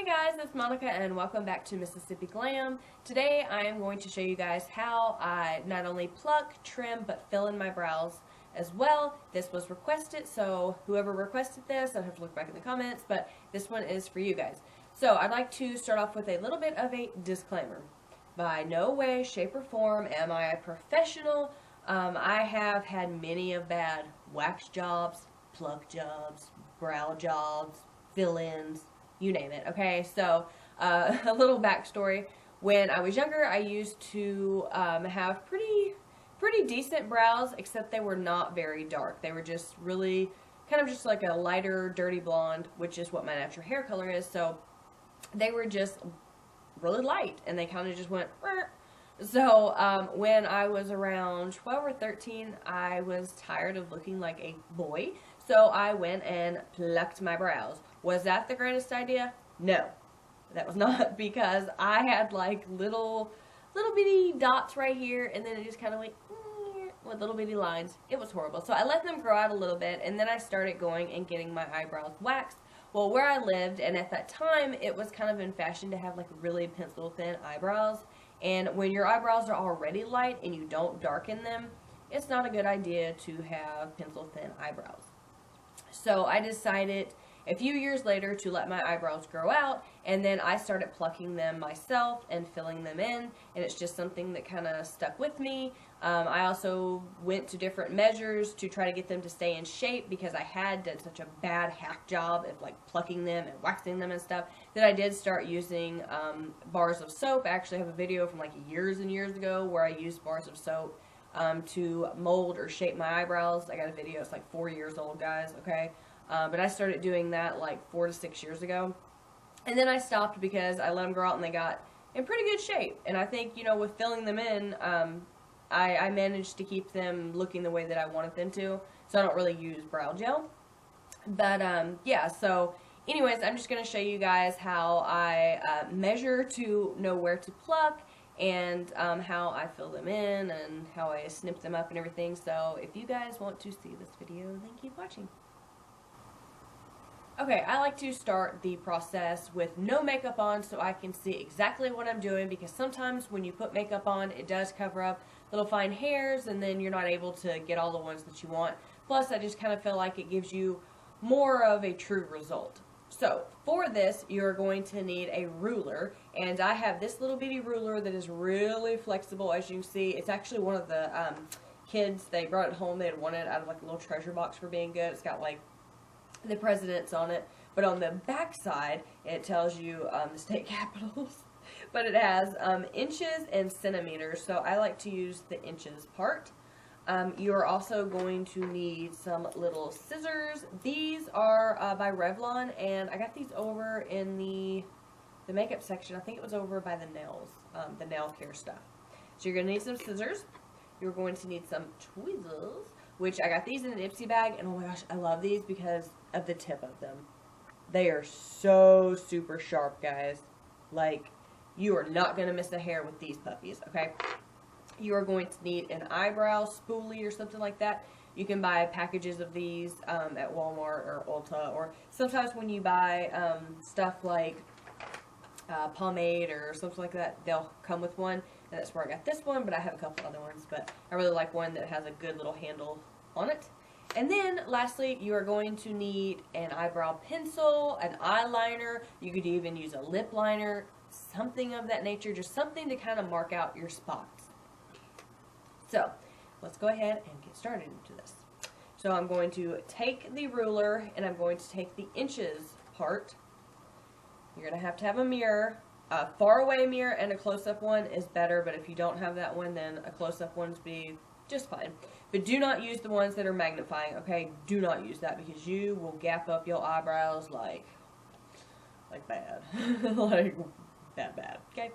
Hey guys, it's Monica and welcome back to Mississippi Glam. Today I am going to show you guys how I not only pluck, trim, but fill in my brows as well. This was requested, so whoever requested this, I'll have to look back in the comments, but this one is for you guys. So I'd like to start off with a little bit of a disclaimer. By no way, shape, or form am I a professional. I have had many of bad wax jobs, pluck jobs, brow jobs, fill-ins, you name it. Okay, so a little backstory. When I was younger, I used to have pretty decent brows, except they were not very dark. They were just really kind of just like a lighter, dirty blonde, which is what my natural hair color is. So they were just really light, and they kind of just went. Rrr. So when I was around 12 or 13, I was tired of looking like a boy. So I went and plucked my brows. Was that the greatest idea? No, that was not, because I had like little bitty dots right here, and then it just kind of went with little bitty lines. It was horrible. So I let them grow out a little bit, and then I started going and getting my eyebrows waxed. Well, where I lived, and at that time, it was kind of in fashion to have like really pencil thin eyebrows. And when your eyebrows are already light and you don't darken them, it's not a good idea to have pencil thin eyebrows. So I decided a few years later to let my eyebrows grow out, and then I started plucking them myself and filling them in, and it's just something that kind of stuck with me. I also went to different measures to try to get them to stay in shape, because I had done such a bad hack job of like plucking them and waxing them and stuff that I did start using bars of soap. I actually have a video from like years and years ago where I used bars of soap to mold or shape my eyebrows. I got a video, it's like 4 years old, guys, okay? But I started doing that like 4 to 6 years ago. And then I stopped because I let them grow out and they got in pretty good shape. And I think, you know, with filling them in, I managed to keep them looking the way that I wanted them to. So I don't really use brow gel. But, yeah, so anyways, I'm just going to show you guys how I measure to know where to pluck, and how I fill them in and how I snip them up and everything. So if you guys want to see this video, then keep watching. Okay, I like to start the process with no makeup on so I can see exactly what I'm doing, because sometimes when you put makeup on, it does cover up little fine hairs, and then you're not able to get all the ones that you want. Plus, I just kind of feel like it gives you more of a true result. So, for this, you're going to need a ruler, and I have this little bitty ruler that is really flexible. As you can see, it's actually one of the kids, they brought it home, they had won it out of like a little treasure box for being good. It's got like the presidents on it, but on the back side it tells you the state capitals, but it has inches and centimeters, so I like to use the inches part. You're also going to need some little scissors. These are by Revlon, and I got these over in the makeup section. I think it was over by the nails, the nail care stuff. So you're going to need some scissors. You're going to need some tweezers, which I got these in an Ipsy bag, and oh my gosh, I love these because of the tip of them. They are so super sharp, guys. Like, you are not going to miss a hair with these puppies, okay? You are going to need an eyebrow spoolie or something like that. You can buy packages of these at Walmart or Ulta, or sometimes when you buy stuff like pomade or something like that, they'll come with one, and that's where I got this one, but I have a couple other ones, but I really like one that has a good little handle on it. And then lastly, you are going to need an eyebrow pencil, an eyeliner. You could even use a lip liner, something of that nature, just something to kind of mark out your spots. So let's go ahead and get started into this. So I'm going to take the ruler, and I'm going to take the inches part. You're going to have a mirror. A far away mirror and a close-up one is better, but if you don't have that one, then a close-up one's be just fine. But do not use the ones that are magnifying, okay? Do not use that, because you will gap up your eyebrows like bad. Like bad, okay?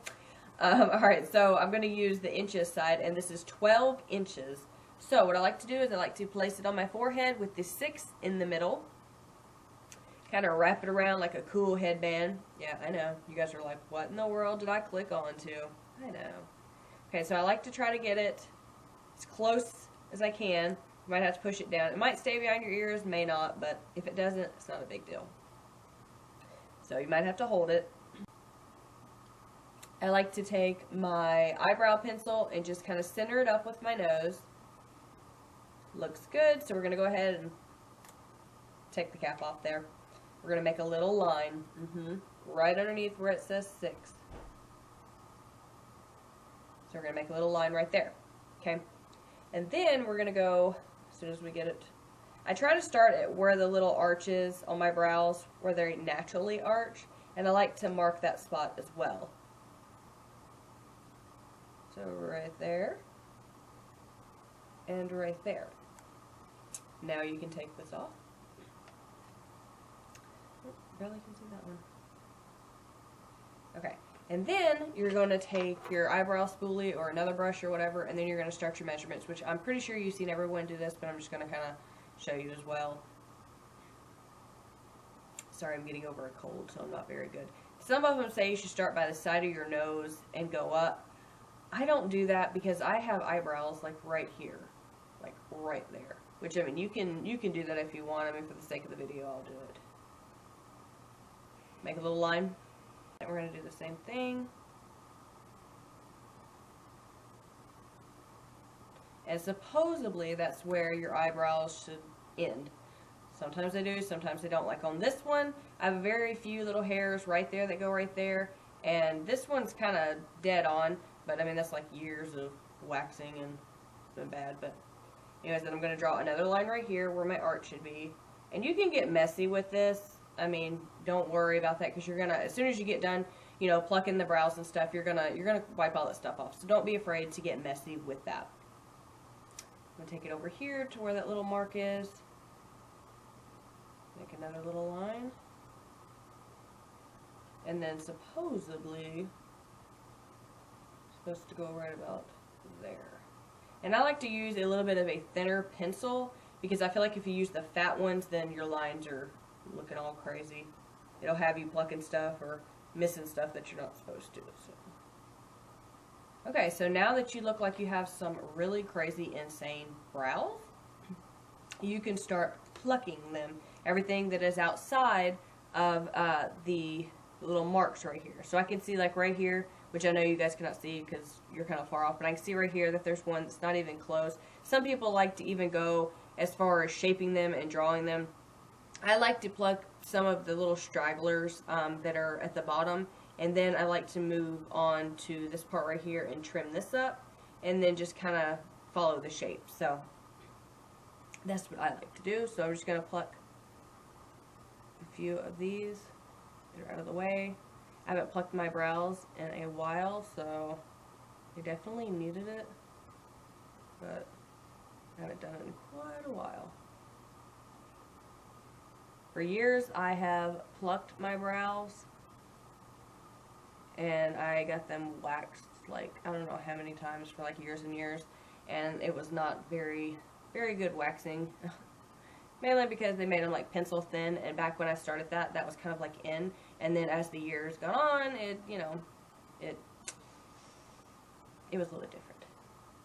Alright, so I'm going to use the inches side, and this is 12 inches. So what I like to do is I like to place it on my forehead with the 6 in the middle. Kind of wrap it around like a cool headband. Yeah, I know. You guys are like, what in the world did I click on to? I know. Okay, so I like to try to get it as close as I can. You might have to push it down. It might stay behind your ears, may not, but if it doesn't, it's not a big deal. So you might have to hold it. I like to take my eyebrow pencil and just kind of center it up with my nose. Looks good, so we're going to go ahead and take the cap off there. We're going to make a little line right underneath where it says 6. So we're going to make a little line right there. Okay? And then we're going to go, as soon as we get it, I try to start at where the little arches on my brows, where they naturally arch, and I like to mark that spot as well. So right there, and right there. Now you can take this off. Oh, barely can see that one. Okay, and then you're going to take your eyebrow spoolie or another brush or whatever, and then you're going to start your measurements, which I'm pretty sure you've seen everyone do this, but I'm just going to kind of show you as well. Sorry, I'm getting over a cold, so I'm not very good. Some of them say you should start by the side of your nose and go up. I don't do that because I have eyebrows like right here, like right there. Which, I mean, you can do that if you want. I mean, for the sake of the video, I'll do it. Make a little line. And we're going to do the same thing. And supposedly that's where your eyebrows should end. Sometimes they do, sometimes they don't. Like on this one, I have very few little hairs right there that go right there. And this one's kind of dead on. But I mean, that's like years of waxing and it's been bad. But anyways, then I'm going to draw another line right here where my arch should be. And you can get messy with this. I mean, don't worry about that because you're going to, as soon as you get done, you know, plucking the brows and stuff, you're going to wipe all that stuff off. So don't be afraid to get messy with that. I'm going to take it over here to where that little mark is. Make another little line. And then supposedly supposed to go right about there. And I like to use a little bit of a thinner pencil because I feel like if you use the fat ones, then your lines are looking all crazy. It'll have you plucking stuff or missing stuff that you're not supposed to. So. Okay, so now that you look like you have some really crazy, insane brows, you can start plucking them. Everything that is outside of the little marks right here. So I can see like right here, which I know you guys cannot see because you're kind of far off, but I can see right here that there's one that's not even close. Some people like to even go as far as shaping them and drawing them. I like to pluck some of the little stragglers that are at the bottom, and then I like to move on to this part right here and trim this up, and then just kind of follow the shape. So that's what I like to do. So I'm just going to pluck a few of these that are out of the way. I haven't plucked my brows in a while, so I definitely needed it, but I haven't done it in quite a while. For years, I have plucked my brows, and I got them waxed, like, I don't know how many times for, like, years and years, and it was not very, very good waxing. Mainly because they made them like pencil thin, and back when I started that was kind of like in, and then as the years gone on, it, you know, it was a little bit different.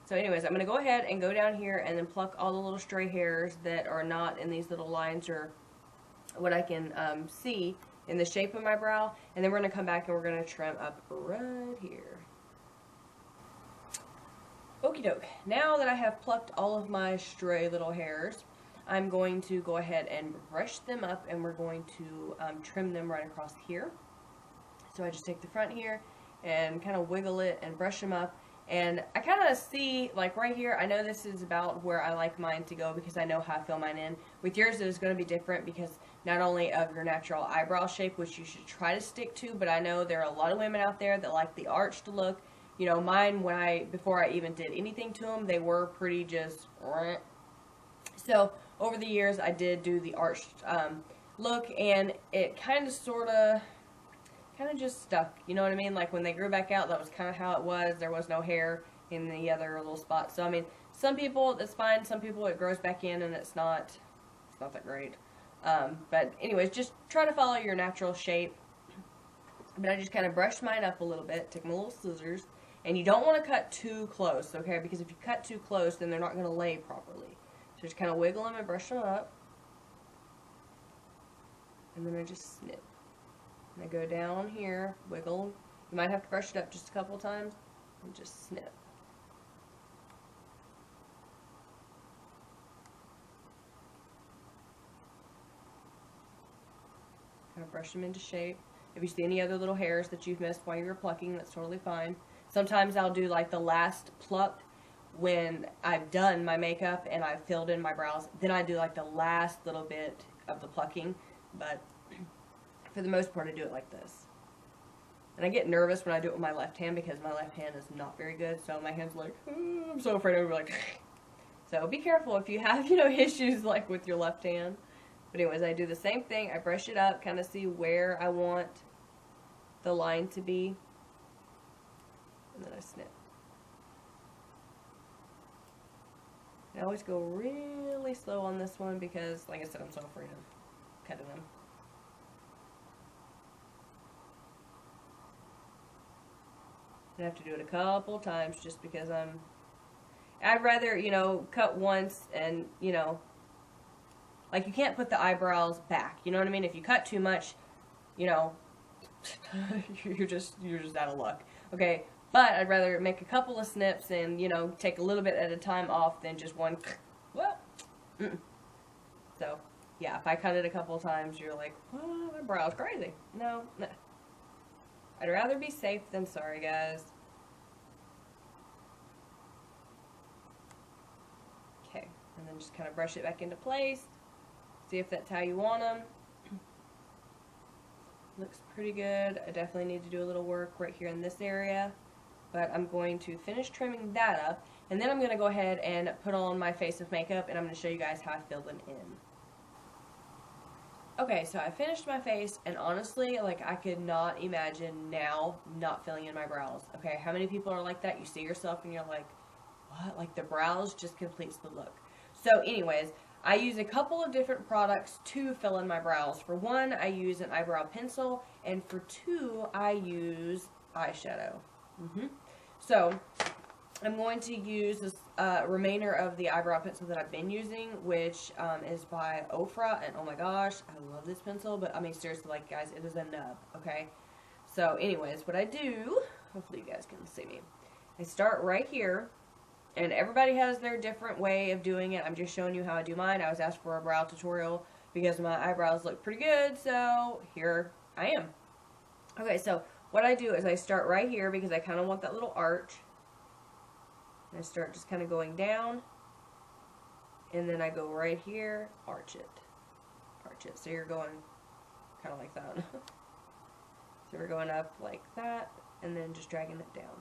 So anyways, I'm going to go ahead and go down here and then pluck all the little stray hairs that are not in these little lines or what I can see in the shape of my brow, and then we're going to come back and we're going to trim up right here. Okie doke. Now that I have plucked all of my stray little hairs, I'm going to go ahead and brush them up, and we're going to trim them right across here. So I just take the front here and kind of wiggle it and brush them up. And I kind of see, like right here, I know this is about where I like mine to go because I know how I fill mine in. With yours, it is going to be different because not only of your natural eyebrow shape, which you should try to stick to, but I know there are a lot of women out there that like the arched look. You know, mine, before I even did anything to them, they were pretty just... So, over the years, I did do the arched look, and it kind of just stuck, you know what I mean? Like, when they grew back out, that was kind of how it was. There was no hair in the other little spots. So, I mean, some people, it's fine. Some people, it grows back in, and it's not that great. But, anyways, just try to follow your natural shape. But I just kind of brushed mine up a little bit, took my little scissors, and you don't want to cut too close, okay? Because if you cut too close, then they're not going to lay properly. So just kind of wiggle them and brush them up. And then I just snip. And I go down here, wiggle, You might have to brush it up just a couple times and just snip. Kind of brush them into shape. If you see any other little hairs that you've missed while you were plucking, that's totally fine. Sometimes I'll do like the last pluck when I've done my makeup and I've filled in my brows. Then I do like the last little bit of the plucking. But for the most part, I do it like this. And I get nervous when I do it with my left hand because my left hand is not very good. So my hand's like, I'm so afraid I'm like. So be careful if you have, issues like with your left hand. But anyways, I do the same thing. I brush it up, kind of see where I want the line to be. And then I snip. I always go really slow on this one because, like I said, I'm so afraid of cutting them. I have to do it a couple times just because I'd rather, cut once and, like you can't put the eyebrows back, you know what I mean? If you cut too much, you're just out of luck. Okay, but I'd rather make a couple of snips and, take a little bit at a time off than just one. So, yeah, if I cut it a couple of times, you're like, oh, my brow's crazy. No. I'd rather be safe than sorry, guys. Okay, and then just kind of brush it back into place. See if that's how you want them. Looks pretty good. I definitely need to do a little work right here in this area. But I'm going to finish trimming that up. And then I'm going to go ahead and put on my face of makeup. And I'm going to show you guys how I fill them in. Okay, so I finished my face. And honestly, like, I could not imagine now not filling in my brows. Okay, how many people are like that? You see yourself and you're like, what? Like, the brows just completes the look. So anyways, I use a couple of different products to fill in my brows. For one, I use an eyebrow pencil, and for two, I use eyeshadow. So, I'm going to use this remainder of the eyebrow pencil that I've been using, which is by Ofra, and oh my gosh, I love this pencil, but I mean, seriously, like, guys, it is a nub, okay? So, anyways, what I do, hopefully you guys can see me, I start right here. And everybody has their different way of doing it. I'm just showing you how I do mine. I was asked for a brow tutorial because my eyebrows look pretty good, so here I am. Okay, so what I do is I start right here because I kind of want that little arch. And I start just kind of going down. And then I go right here, arch it. Arch it. So you're going kind of like that. So we're going up like that and then just dragging it down.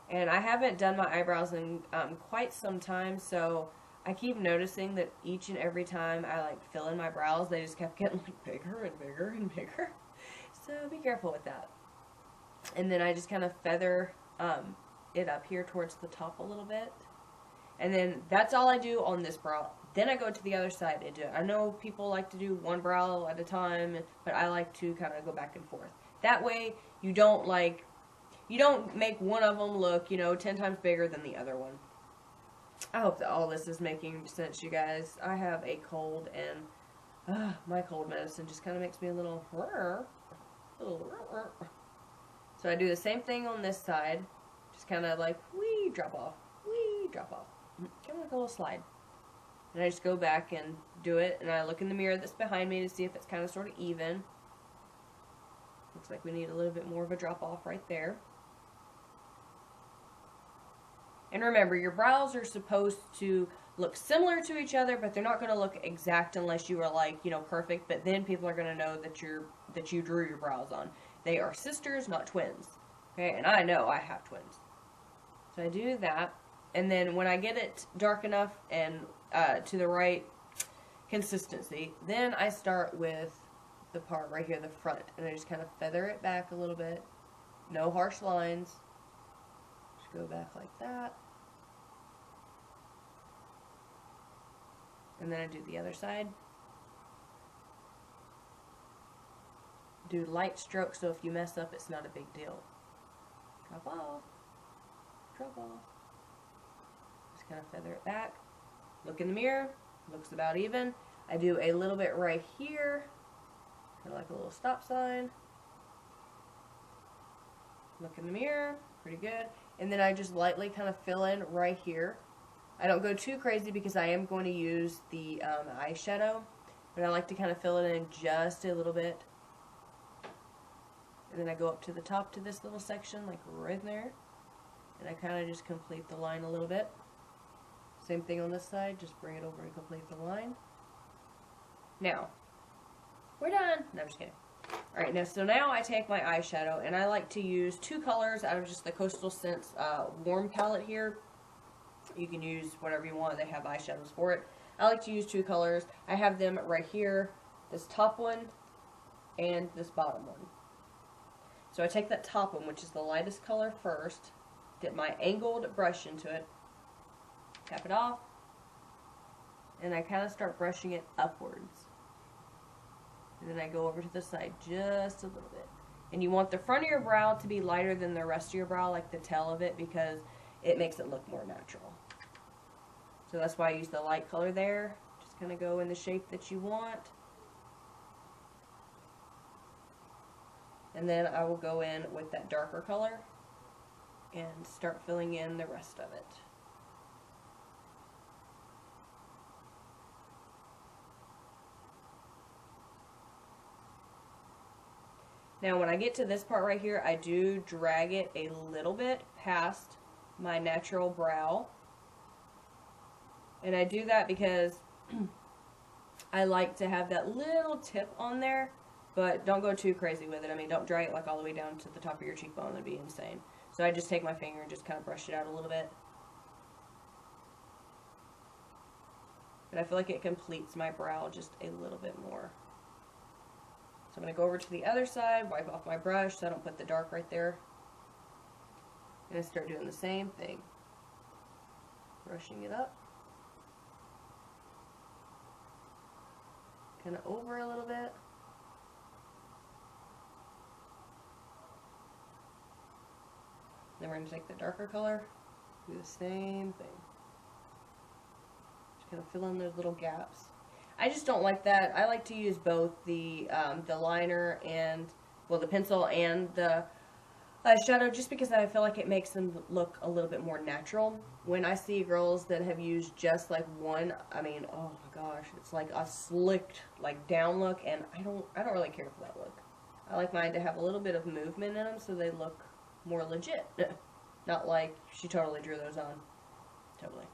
And I haven't done my eyebrows in quite some time, so I keep noticing that each and every time I like fill in my brows, they just kept getting like bigger and bigger and bigger. So be careful with that. And then I just kind of feather it up here towards the top a little bit. And then that's all I do on this brow. Then I go to the other side and do it. I know people like to do one brow at a time, but I like to kind of go back and forth. That way you don't make one of them look, 10 times bigger than the other one. I hope that all this is making sense, you guys. I have a cold, and my cold medicine just kind of makes me a little. So I do the same thing on this side. Just kind of like, wee, drop off. Wee, drop off. Kind of like a little slide. And I just go back and do it, and I look in the mirror that's behind me to see if it's kind of sort of even. Looks like we need a little bit more of a drop off right there. And remember, your brows are supposed to look similar to each other, but they're not going to look exact unless you are like, perfect. But then people are going to know that you drew your brows on. They are sisters, not twins. Okay, and I know I have twins. So I do that, and then when I get it dark enough and to the right consistency, then I start with the part right here, the front, and I just kind of feather it back a little bit. No harsh lines. Just go back like that. And then I do the other side. Do light strokes, so if you mess up, it's not a big deal. Drop off. Drop off. Just kind of feather it back. Look in the mirror. Looks about even. I do a little bit right here. Kind of like a little stop sign. Look in the mirror, pretty good. And then I just lightly kind of fill in right here. I don't go too crazy because I am going to use the eyeshadow, but I like to kind of fill it in just a little bit. And then I go up to the top to this little section, like right there. And I kind of just complete the line a little bit. Same thing on this side, just bring it over and complete the line. Now, we're done. No, I'm just kidding. Alright, now I take my eyeshadow, and I like to use 2 colors out of just the Coastal Scents warm palette here. You can use whatever you want. They have eyeshadows for it. I like to use 2 colors. I have them right here, this top one and this bottom one. So I take that top one, which is the lightest color first, dip my angled brush into it, tap it off, and I kind of start brushing it upwards. And then I go over to the side just a little bit. And you want the front of your brow to be lighter than the rest of your brow, like the tail of it, because it makes it look more natural. So that's why I use the light color there. Just kind of go in the shape that you want. And then I will go in with that darker color and start filling in the rest of it. Now when I get to this part right here, I do drag it a little bit past my natural brow. And I do that because I like to have that little tip on there, but don't go too crazy with it. I mean, don't drag it like all the way down to the top of your cheekbone. That'd be insane. So I just take my finger and just kind of brush it out a little bit. But I feel like it completes my brow just a little bit more. So I'm going to go over to the other side, wipe off my brush so I don't put the dark right there. And I start doing the same thing. Brushing it up. Kind of over a little bit. Then we're going to take the darker color, do the same thing. Just kind of fill in those little gaps. I just don't like that. I like to use both the liner and, well, the pencil and the eyeshadow, just because I feel like it makes them look a little bit more natural. When I see girls that have used just like one, I mean, oh my gosh, it's like a slicked, like down look, and I don't really care for that look. I like mine to have a little bit of movement in them so they look more legit. Not like she totally drew those on. Totally.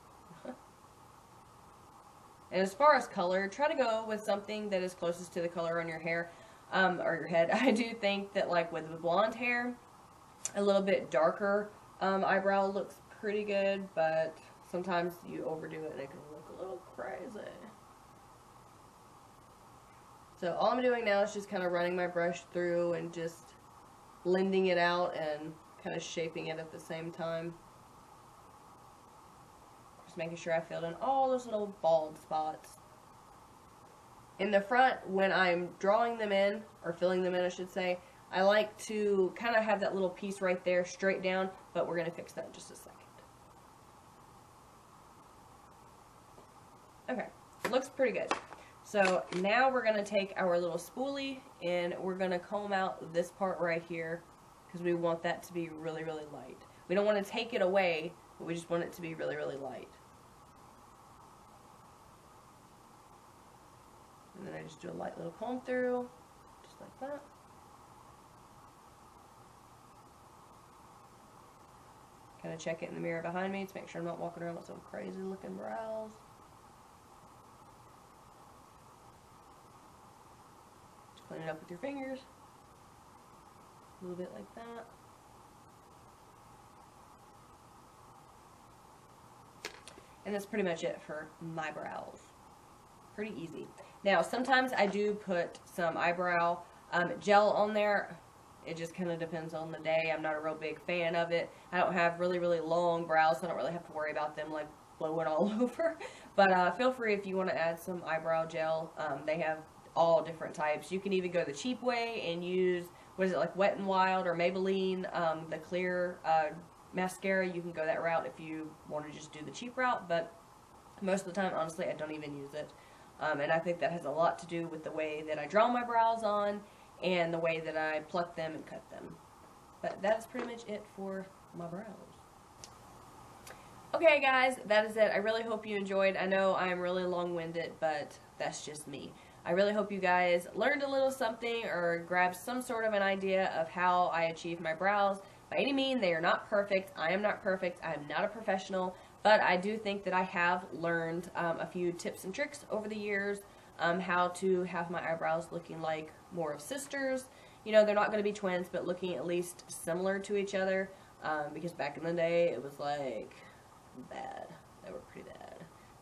And as far as color, try to go with something that is closest to the color on your hair, or your head. I do think that, like with the blonde hair, a little bit darker eyebrow looks pretty good, but sometimes you overdo it and it can look a little crazy. So all I'm doing now is just kind of running my brush through and just blending it out and kind of shaping it at the same time. Just making sure I filled in all those little bald spots. In the front, when I'm drawing them in, or filling them in I should say, I like to kind of have that little piece right there straight down, but we're going to fix that in just a second. Okay, looks pretty good. So now we're going to take our little spoolie and we're going to comb out this part right here because we want that to be really, really light. We don't want to take it away, but we just want it to be really, really light. And then I just do a light little comb through, just like that. Kind of check it in the mirror behind me to make sure I'm not walking around with some crazy looking brows. Just clean it up with your fingers. A little bit like that. And that's pretty much it for my brows. Pretty easy. Now, sometimes I do put some eyebrow gel on there. It just kind of depends on the day. I'm not a real big fan of it. I don't have really, really long brows, so I don't really have to worry about them like blowing all over. But feel free if you want to add some eyebrow gel. They have all different types. You can even go the cheap way and use, what is it, like Wet n Wild or Maybelline, the clear mascara. You can go that route if you want to just do the cheap route, but most of the time, honestly, I don't even use it. And I think that has a lot to do with the way that I draw my brows on and the way that I pluck them and cut them. But that's pretty much it for my brows. Okay guys, that is it. I really hope you enjoyed. I know I am really long-winded, but that's just me. I really hope you guys learned a little something or grabbed some sort of an idea of how I achieve my brows. By any means, they are not perfect. I am not perfect. I am not a professional, but I do think that I have learned a few tips and tricks over the years, how to have my eyebrows looking like more of sisters. You know, they're not going to be twins, but looking at least similar to each other, because back in the day, it was like bad. They were pretty bad.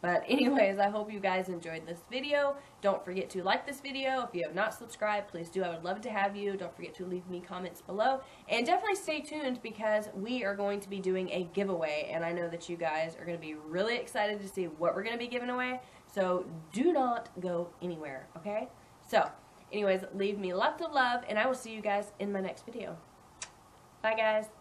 But anyways, I hope you guys enjoyed this video. Don't forget to like this video. If you have not subscribed, please do. I would love to have you. Don't forget to leave me comments below. And definitely stay tuned because we are going to be doing a giveaway. And I know that you guys are going to be really excited to see what we're going to be giving away. So do not go anywhere, okay? So anyways, leave me lots of love and I will see you guys in my next video. Bye guys.